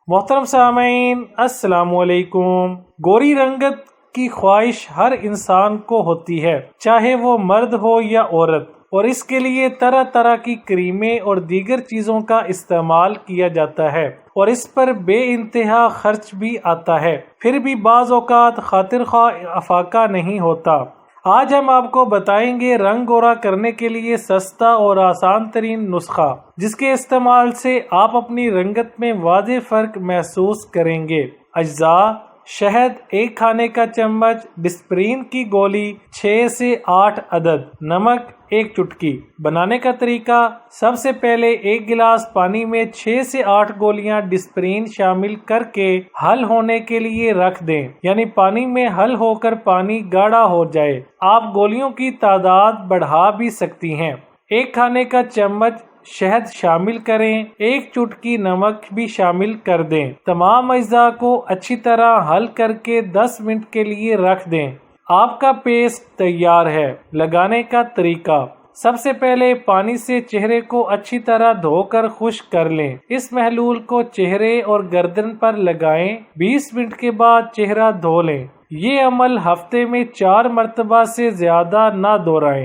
محترم سامعین، السلام علیکم۔ گوری رنگت کی خواہش ہر انسان کو ہوتی ہے، چاہے وہ مرد ہو یا عورت، اور اس کے لیے طرح طرح کی کریمیں اور دیگر چیزوں کا استعمال کیا جاتا ہے، اور اس پر بے انتہا خرچ بھی آتا ہے، پھر بھی بعض اوقات خاطر خواہ افاقہ نہیں ہوتا۔ آج ہم آپ کو بتائیں گے رنگ گورا کرنے کے لیے سستا اور آسان ترین نسخہ، جس کے استعمال سے آپ اپنی رنگت میں واضح فرق محسوس کریں گے۔ اجزاء: شہد 1 کھانے کا چمچ، ڈسپرین کی گولی 6 سے 8 عدد، نمک 1 چٹکی۔ بنانے کا طریقہ: سب سے پہلے 1 گلاس پانی میں 6 سے 8 گولیاں ڈسپرین شامل کر کے حل ہونے کے لیے رکھ دیں، یعنی پانی میں حل ہو کر پانی گاڑھا ہو جائے۔ آپ گولیوں کی تعداد بڑھا بھی سکتی ہیں۔ 1 کھانے کا چمچ شہد شامل کریں، 1 چٹکی نمک بھی شامل کر دیں۔ تمام اجزاء کو اچھی طرح حل کر کے 10 منٹ کے لیے رکھ دیں۔ آپ کا پیسٹ تیار ہے۔ لگانے کا طریقہ: سب سے پہلے پانی سے چہرے کو اچھی طرح دھو کر خشک کر لیں۔ اس محلول کو چہرے اور گردن پر لگائیں، 20 منٹ کے بعد چہرہ دھو لیں۔ یہ عمل ہفتے میں 4 مرتبہ سے زیادہ نہ دہرائیں۔